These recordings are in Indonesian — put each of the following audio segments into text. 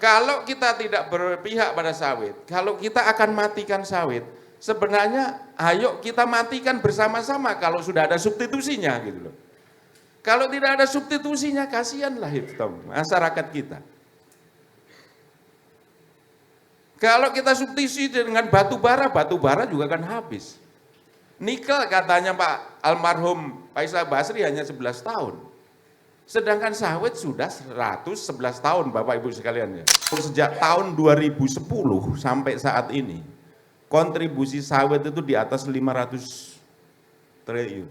Kalau kita tidak berpihak pada sawit, kalau kita akan matikan sawit, sebenarnya ayo kita matikan bersama-sama kalau sudah ada substitusinya gitu loh. Kalau tidak ada substitusinya, kasihanlah itu masyarakat kita. Kalau kita substitusi dengan batu bara juga kan habis. Nikel katanya Pak almarhum Faisal Basri hanya 11 tahun. Sedangkan sawit sudah 111 tahun Bapak Ibu sekalian ya. Sejak tahun 2010 sampai saat ini, kontribusi sawit itu di atas 500 triliun.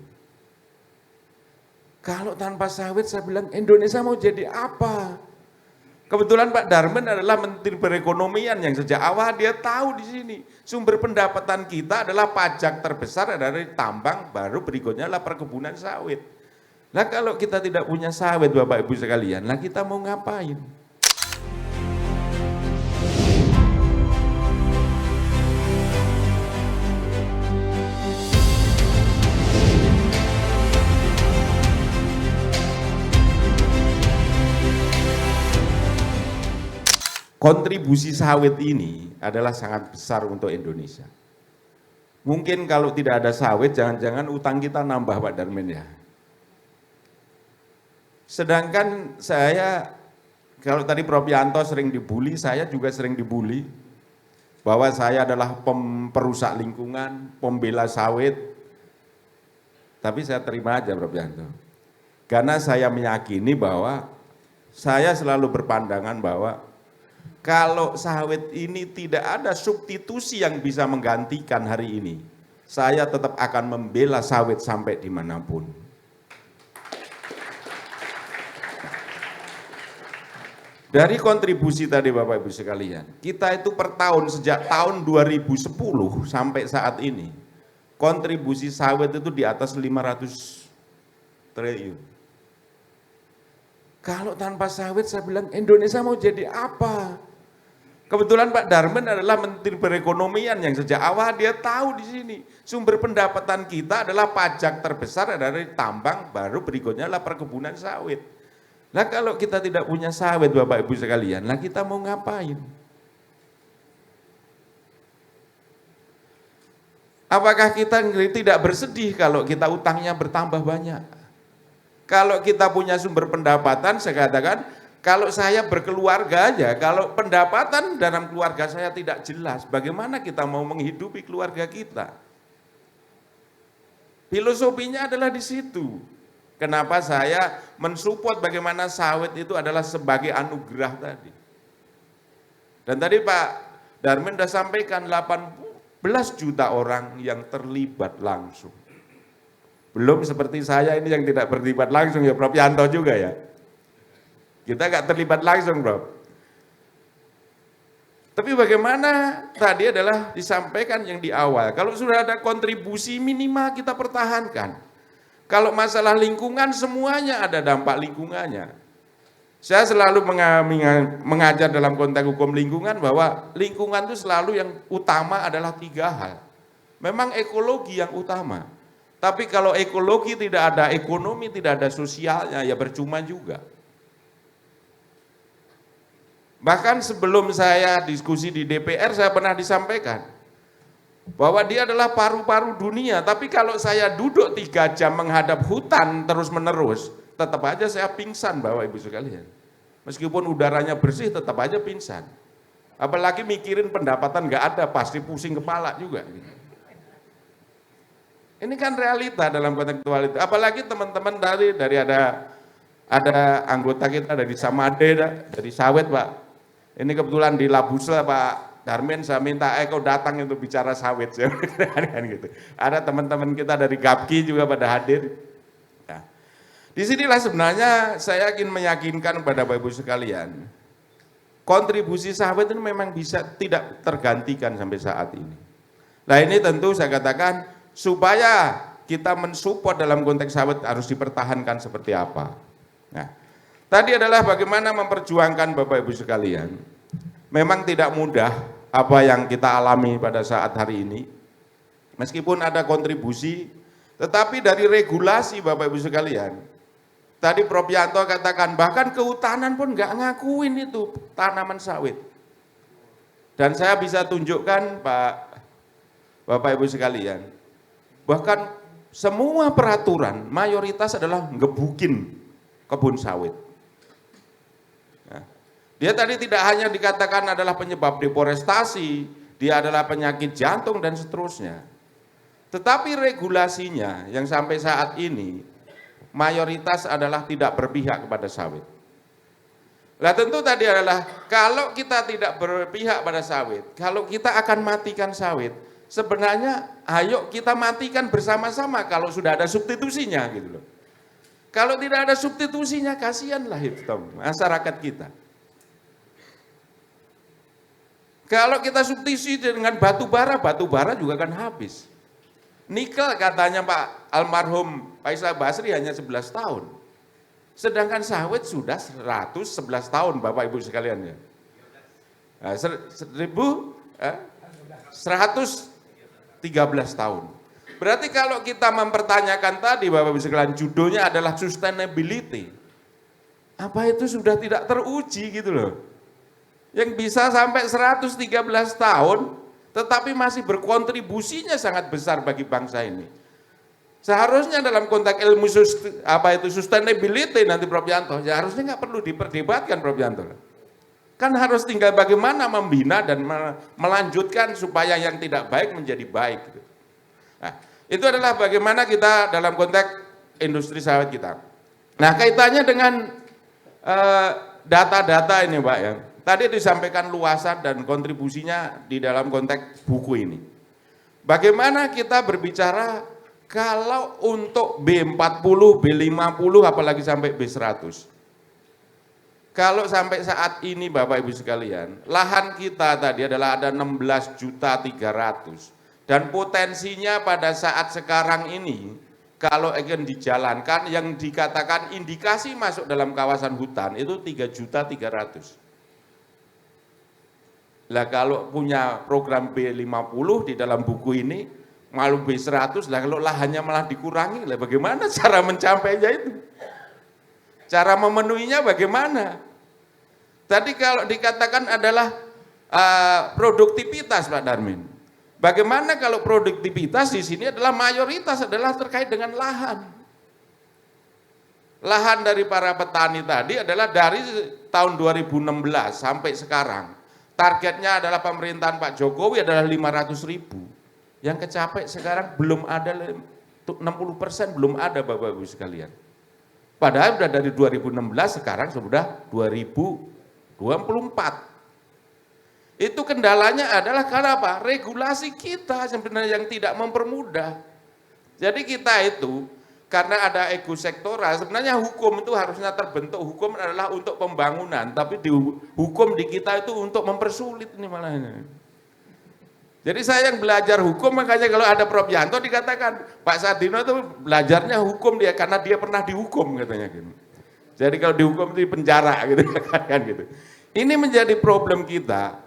Kalau tanpa sawit saya bilang Indonesia mau jadi apa? Kebetulan Pak Darmin adalah Menteri Perekonomian yang sejak awal dia tahu di sini sumber pendapatan kita adalah pajak terbesar dari tambang, baru berikutnya adalah perkebunan sawit. Nah kalau kita tidak punya sawit Bapak Ibu sekalian, lah kita mau ngapain? Kontribusi sawit ini adalah sangat besar untuk Indonesia. Mungkin kalau tidak ada sawit, jangan-jangan utang kita nambah Pak Darmin ya. Sedangkan saya, kalau tadi Prof Yanto sering dibully, saya juga sering dibully, bahwa saya adalah perusak lingkungan, pembela sawit, tapi saya terima aja Prof Yanto. Karena saya meyakini bahwa, saya selalu berpandangan bahwa, kalau sawit ini tidak ada substitusi yang bisa menggantikan hari ini, saya tetap akan membela sawit sampai dimanapun. Dari kontribusi tadi Bapak Ibu sekalian, kita itu per tahun sejak tahun 2010 sampai saat ini, kontribusi sawit itu di atas 500 triliun. Kalau tanpa sawit saya bilang Indonesia mau jadi apa? Kebetulan Pak Darmin adalah Menteri Perekonomian yang sejak awal dia tahu di sini sumber pendapatan kita adalah pajak terbesar dari tambang, baru berikutnya adalah perkebunan sawit. Nah kalau kita tidak punya sawit Bapak Ibu sekalian, lah kita mau ngapain? Apakah kita tidak bersedih kalau kita utangnya bertambah banyak? Kalau kita punya sumber pendapatan, saya katakan, kalau saya berkeluarga aja, kalau pendapatan dalam keluarga saya tidak jelas, bagaimana kita mau menghidupi keluarga kita? Filosofinya adalah di situ. Kenapa saya mensupport bagaimana sawit itu adalah sebagai anugerah tadi. Dan tadi Pak Darmin sudah sampaikan 18 juta orang yang terlibat langsung. Belum seperti saya ini yang tidak terlibat langsung ya Prof Yanto juga ya. Kita nggak terlibat langsung Prof. Tapi bagaimana tadi adalah disampaikan yang di awal. Kalau sudah ada kontribusi minimal kita pertahankan. Kalau masalah lingkungan semuanya ada dampak lingkungannya. Saya selalu mengajar dalam konteks hukum lingkungan bahwa lingkungan itu selalu yang utama adalah 3 hal. Memang ekologi yang utama. Tapi kalau ekologi tidak ada ekonomi, tidak ada sosialnya, ya percuma juga. Bahkan sebelum saya diskusi di DPR, saya pernah disampaikan bahwa dia adalah paru-paru dunia, tapi kalau saya duduk 3 jam menghadap hutan terus-menerus, tetap aja saya pingsan Bapak Ibu sekalian. Meskipun udaranya bersih, tetap aja pingsan. Apalagi mikirin pendapatan nggak ada, pasti pusing kepala juga. Ini kan realita dalam kontekstual itu. Apalagi teman-teman dari ada anggota kita dari Samade, dari Sawit Pak. Ini kebetulan di Labusla Pak Darmin, saya minta kau datang untuk bicara sawit. Gitu. Ada teman-teman kita dari Gapki juga pada hadir. Nah, disinilah sebenarnya saya ingin meyakinkan kepada Bapak Ibu sekalian, kontribusi sawit itu memang bisa tidak tergantikan sampai saat ini. Nah ini tentu saya katakan, supaya kita mensupport dalam konteks sawit harus dipertahankan seperti apa. Nah, tadi adalah bagaimana memperjuangkan Bapak Ibu sekalian. Memang tidak mudah apa yang kita alami pada saat hari ini. Meskipun ada kontribusi, tetapi dari regulasi Bapak Ibu sekalian, Tadi Prof Yanto katakan bahkan kehutanan pun nggak ngakuin itu tanaman sawit. Dan saya bisa tunjukkan Bapak Ibu sekalian, bahkan semua peraturan mayoritas adalah ngebukin kebun sawit. Nah, dia tadi tidak hanya dikatakan adalah penyebab deforestasi, dia adalah penyakit jantung dan seterusnya. Tetapi regulasinya yang sampai saat ini mayoritas adalah tidak berpihak kepada sawit. Nah tentu tadi adalah kalau kita tidak berpihak pada sawit, kalau kita akan matikan sawit, sebenarnya ayo kita matikan bersama-sama kalau sudah ada substitusinya gitu loh. Kalau tidak ada substitusinya kasihanlah itu masyarakat kita. Kalau kita substitusi dengan batu bara juga kan habis. Nikel katanya Pak almarhum Faisal Basri hanya 11 tahun. Sedangkan sawit sudah 111 tahun Bapak Ibu sekalian ya. Nah, 113 tahun. Berarti kalau kita mempertanyakan tadi Bapak Ibu sekalian judulnya adalah sustainability. Apa itu sudah tidak teruji gitu loh. Yang bisa sampai 113 tahun tetapi masih berkontribusinya sangat besar bagi bangsa ini. Seharusnya dalam konteks ilmu sustainability nanti Prof Yanto, ya harusnya nggak perlu diperdebatkan Prof Yanto. Kan harus tinggal bagaimana membina dan melanjutkan supaya yang tidak baik menjadi baik. Nah, itu adalah bagaimana kita dalam konteks industri sawit kita. Nah kaitannya dengan data-data ini Pak ya. Tadi disampaikan luasan dan kontribusinya di dalam konteks buku ini. Bagaimana kita berbicara kalau untuk B40, B50, apalagi sampai B100. Kalau sampai saat ini Bapak Ibu sekalian, lahan kita tadi adalah ada 16.300.000. Dan potensinya pada saat sekarang ini, kalau akan dijalankan, yang dikatakan indikasi masuk dalam kawasan hutan itu 3.300.000. Lah kalau punya program B50 di dalam buku ini, malu B100, lah kalau lahannya malah dikurangi, lah bagaimana cara mencapainya itu? Cara memenuhinya bagaimana? Tadi kalau dikatakan adalah produktivitas Pak Darmin. Bagaimana kalau produktivitas di sini adalah mayoritas adalah terkait dengan lahan. Lahan dari para petani tadi adalah dari tahun 2016 sampai sekarang. Targetnya adalah pemerintahan Pak Jokowi adalah 500.000. Yang kecapai sekarang belum ada 60% belum ada Bapak Ibu sekalian. Padahal sudah dari 2016 sekarang sudah 2024. Itu kendalanya adalah karena apa? Regulasi kita sebenarnya yang tidak mempermudah. Jadi kita itu karena ada ego sektoral, sebenarnya hukum itu harusnya terbentuk, hukum adalah untuk pembangunan, tapi hukum di kita itu untuk mempersulit ini malahnya. Jadi saya yang belajar hukum, makanya kalau ada Prof Yanto dikatakan, Pak Sardino itu belajarnya hukum dia, karena dia pernah dihukum katanya gitu. Jadi kalau dihukum itu di penjara gitu kan gitu. Ini menjadi problem kita.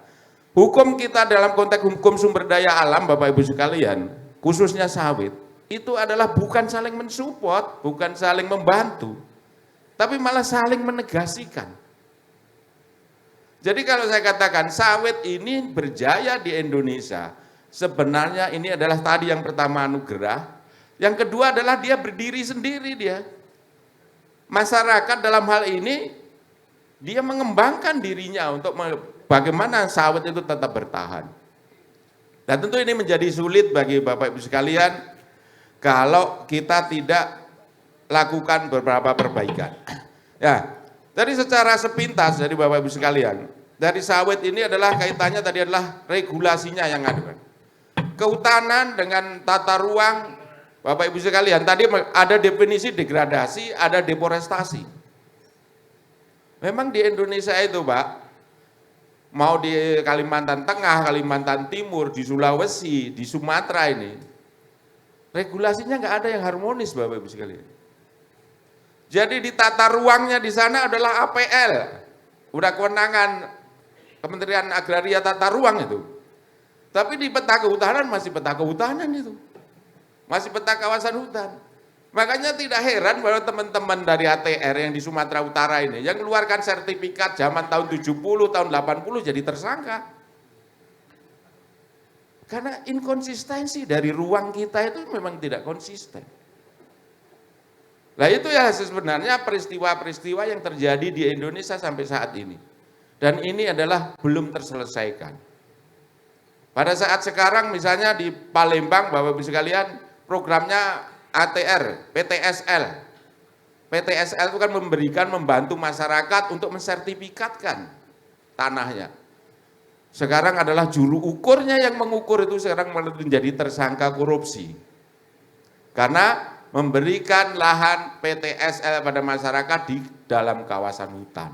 Hukum kita dalam konteks hukum sumber daya alam Bapak Ibu sekalian, khususnya sawit, itu adalah bukan saling mensupport, bukan saling membantu, tapi malah saling menegasikan. Jadi kalau saya katakan sawit ini berjaya di Indonesia, sebenarnya ini adalah tadi yang pertama anugerah, yang kedua adalah dia berdiri sendiri dia. Masyarakat dalam hal ini, dia mengembangkan dirinya untuk bagaimana sawit itu tetap bertahan. Dan tentu ini menjadi sulit bagi Bapak Ibu sekalian, kalau kita tidak lakukan beberapa perbaikan. Ya, dari secara sepintas dari Bapak Ibu sekalian, dari sawit ini adalah kaitannya tadi adalah regulasinya yang ada. Kehutanan dengan tata ruang, Bapak Ibu sekalian, tadi ada definisi degradasi, ada deforestasi. Memang di Indonesia itu Pak, mau di Kalimantan Tengah, Kalimantan Timur, di Sulawesi, di Sumatera ini, regulasinya nggak ada yang harmonis Bapak Ibu sekalian. Jadi di tata ruangnya di sana adalah APL, udah kewenangan Kementerian Agraria Tata Ruang itu. Tapi di peta kehutanan masih peta kehutanan itu, masih peta kawasan hutan. Makanya tidak heran bahwa teman-teman dari ATR yang di Sumatera Utara ini, yang keluarkan sertifikat zaman tahun 70, tahun 80 jadi tersangka. Karena inkonsistensi dari ruang kita itu memang tidak konsisten. Nah itu ya sebenarnya peristiwa-peristiwa yang terjadi di Indonesia sampai saat ini. Dan ini adalah belum terselesaikan. Pada saat sekarang misalnya di Palembang, Bapak Ibu sekalian, programnya ATR, PTSL. PTSL itu kan membantu masyarakat untuk mensertifikatkan tanahnya. Sekarang adalah juru ukurnya yang mengukur itu sekarang menjadi tersangka korupsi. Karena memberikan lahan PTSL pada masyarakat di dalam kawasan hutan.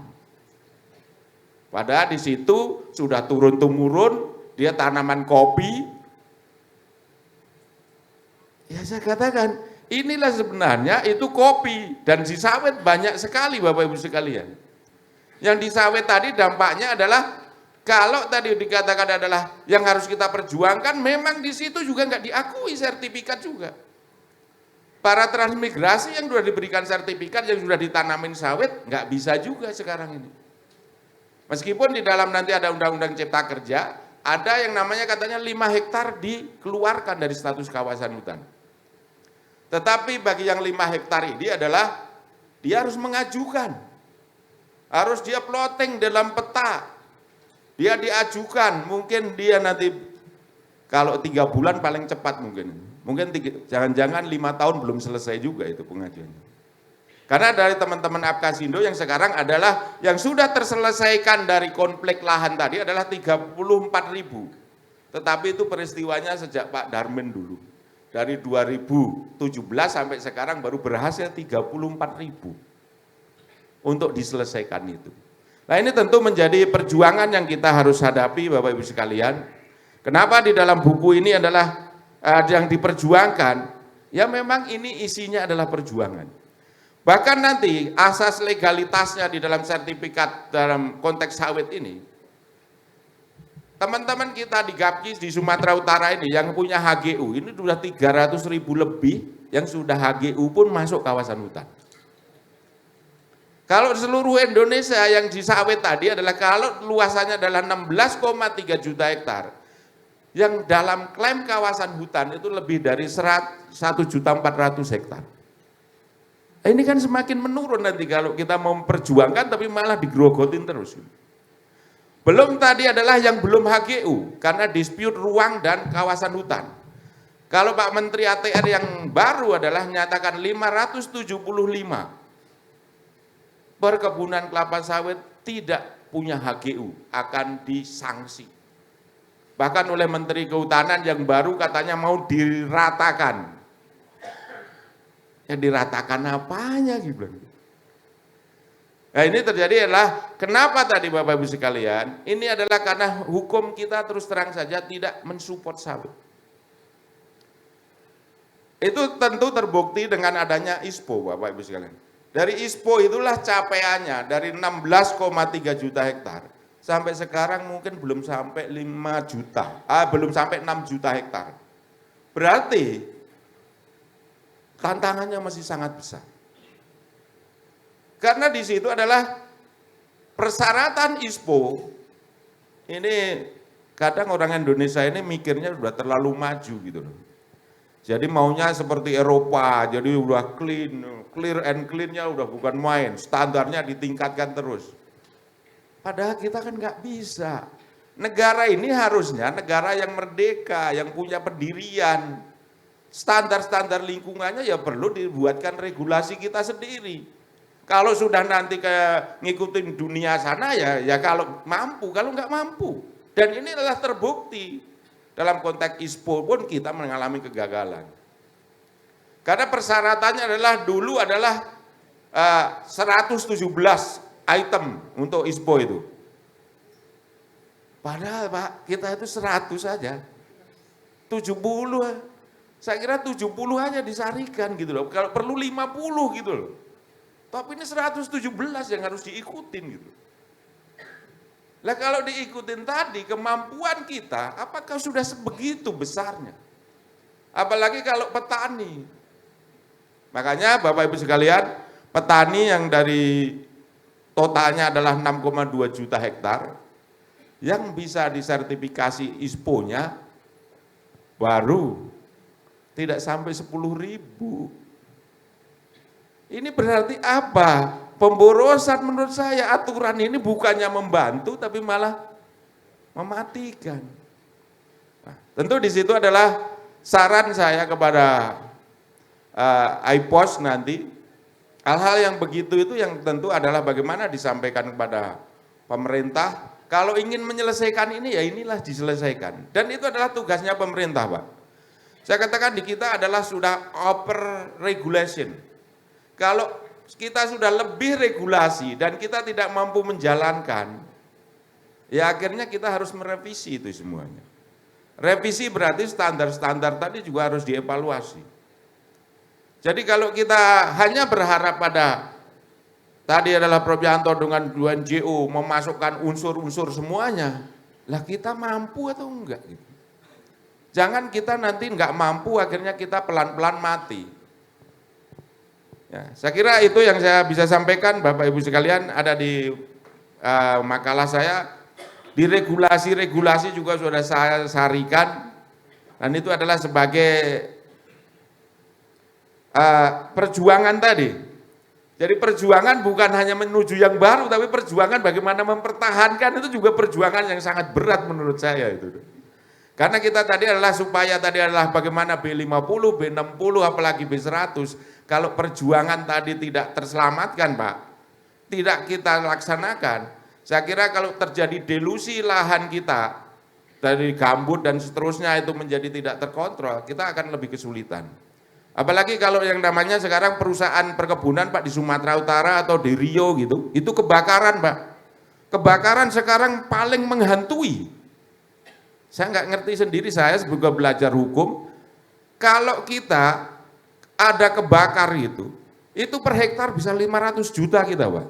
Padahal di situ sudah turun-temurun, dia tanaman kopi. Ya saya katakan, inilah sebenarnya itu kopi dan di sawit banyak sekali Bapak Ibu sekalian. Yang di sawit tadi dampaknya adalah kalau tadi dikatakan adalah yang harus kita perjuangkan, memang di situ juga nggak diakui sertifikat juga. Para transmigrasi yang sudah diberikan sertifikat yang sudah ditanamin sawit nggak bisa juga sekarang ini. Meskipun di dalam nanti ada undang-undang cipta kerja, ada yang namanya katanya 5 hektar dikeluarkan dari status kawasan hutan. Tetapi bagi yang 5 hektar ini adalah dia harus mengajukan, harus dia plotting dalam peta. Dia diajukan, mungkin dia nanti kalau 3 bulan paling cepat mungkin jangan-jangan 5 tahun belum selesai juga itu pengajuannya. Karena dari teman-teman Apkasindo yang sekarang adalah yang sudah terselesaikan dari konflik lahan tadi adalah 34.000. Tetapi itu peristiwanya sejak Pak Darmin dulu. Dari 2017 sampai sekarang baru berhasil 34.000 untuk diselesaikan itu. Nah ini tentu menjadi perjuangan yang kita harus hadapi Bapak Ibu sekalian. Kenapa di dalam buku ini adalah yang diperjuangkan, ya memang ini isinya adalah perjuangan. Bahkan nanti asas legalitasnya di dalam sertifikat dalam konteks sawit ini, teman-teman kita di Gapkis di Sumatera Utara ini yang punya HGU, ini sudah 300.000 lebih yang sudah HGU pun masuk kawasan hutan. Kalau seluruh Indonesia yang di sawit tadi adalah kalau luasannya adalah 16,3 juta hektar, yang dalam klaim kawasan hutan itu lebih dari 1.400.000 hektar. Ini kan semakin menurun nanti kalau kita mau memperjuangkan tapi malah digrogotin terus. Belum tadi adalah yang belum HGU karena dispute ruang dan kawasan hutan. Kalau Pak Menteri ATR yang baru adalah nyatakan 575 perkebunan kelapa sawit tidak punya HGU akan disanksi. Bahkan oleh Menteri Kehutanan yang baru katanya mau diratakan. Ya diratakan apanya gitu. Nah ini terjadi adalah kenapa tadi Bapak Ibu sekalian, ini adalah karena hukum kita terus terang saja tidak mensupport sawit. Itu tentu terbukti dengan adanya ISPO Bapak Ibu sekalian. Dari ISPO itulah capaiannya dari 16,3 juta hektar sampai sekarang mungkin belum sampai 5 juta, belum sampai 6 juta hektar. Berarti tantangannya masih sangat besar. Karena di situ adalah persyaratan ISPO, ini kadang orang Indonesia ini mikirnya sudah terlalu maju gitu loh. Jadi maunya seperti Eropa, jadi udah clear and clean-nya udah bukan main, standarnya ditingkatkan terus. Padahal kita kan nggak bisa. Negara ini harusnya negara yang merdeka, yang punya pendirian. Standar-standar lingkungannya ya perlu dibuatkan regulasi kita sendiri. Kalau sudah nanti kayak ngikutin dunia sana ya kalau mampu, kalau nggak mampu. Dan ini adalah terbukti. Dalam konteks ISPO pun kita mengalami kegagalan. Karena persyaratannya adalah dulu adalah 117 item untuk ISPO itu. Padahal Pak, kita itu 100 saja. 70, saya kira 70 aja disarikan gitu loh. Kalau perlu 50 gitu loh. Tapi ini 117 yang harus diikutin gitu. Lah kalau diikutin tadi kemampuan kita, apakah sudah sebegitu besarnya? Apalagi kalau petani. Makanya Bapak Ibu sekalian, petani yang dari totalnya adalah 6,2 juta hektar, yang bisa disertifikasi ISPO-nya baru tidak sampai 10.000. Ini berarti apa? Pemborosan menurut saya, aturan ini bukannya membantu tapi malah mematikan. Nah, tentu di situ adalah saran saya kepada IPOS nanti, hal-hal yang begitu itu yang tentu adalah bagaimana disampaikan kepada pemerintah. Kalau ingin menyelesaikan ini, ya inilah diselesaikan. Dan itu adalah tugasnya pemerintah, Pak. Saya katakan di kita adalah sudah over regulation. Kalau kita sudah lebih regulasi dan kita tidak mampu menjalankan, ya akhirnya kita harus merevisi itu semuanya. Revisi berarti standar-standar tadi juga harus dievaluasi. Jadi kalau kita hanya berharap pada tadi adalah Prof. Yanto dengan UNJO memasukkan unsur-unsur semuanya, lah kita mampu atau enggak gitu. Jangan kita nanti enggak mampu akhirnya kita pelan-pelan mati. Ya, saya kira itu yang saya bisa sampaikan Bapak Ibu sekalian, ada di makalah saya. Di regulasi-regulasi juga sudah saya sarikan, dan itu adalah sebagai perjuangan tadi. Jadi perjuangan bukan hanya menuju yang baru, tapi perjuangan bagaimana mempertahankan itu juga perjuangan yang sangat berat menurut saya itu. Karena kita tadi adalah supaya tadi adalah bagaimana B50, B60, apalagi B100. Kalau perjuangan tadi tidak terselamatkan, Pak, tidak kita laksanakan, saya kira kalau terjadi delusi lahan kita dari gambut dan seterusnya itu menjadi tidak terkontrol, kita akan lebih kesulitan. Apalagi kalau yang namanya sekarang perusahaan perkebunan, Pak, di Sumatera Utara atau di Riau gitu, itu kebakaran, Pak. Kebakaran sekarang paling menghantui. Saya nggak ngerti sendiri, saya sebagai belajar hukum, kalau kita ada kebakar itu per hektar bisa 500 juta kita, Pak.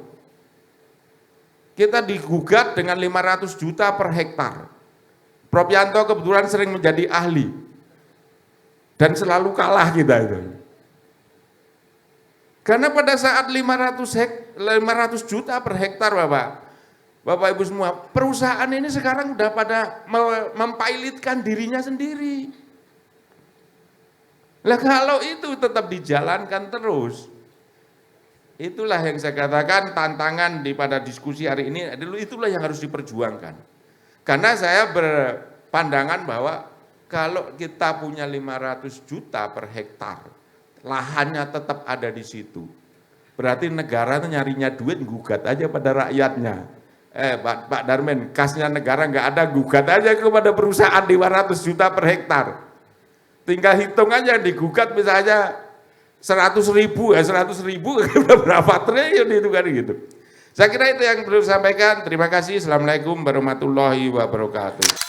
Kita digugat dengan 500 juta per hektar. Prof. Yanto kebetulan sering menjadi ahli. Dan selalu kalah kita itu. Karena pada saat 500 juta per hektar, Bapak Ibu semua, perusahaan ini sekarang udah pada mempilotkan dirinya sendiri. Lah kalau itu tetap dijalankan terus, itulah yang saya katakan tantangan pada diskusi hari ini, itulah yang harus diperjuangkan. Karena saya berpandangan bahwa kalau kita punya 500 juta per hektar, lahannya tetap ada di situ. Berarti negara nyarinya duit, gugat aja pada rakyatnya. Pak Darmin, kasnya negara nggak ada, gugat aja kepada perusahaan 500 juta per hektar. Tinggal hitung aja, digugat misalnya 100.000, udah berapa triliun itu kan gitu. Saya kira itu yang perlu disampaikan. Terima kasih. Assalamualaikum warahmatullahi wabarakatuh.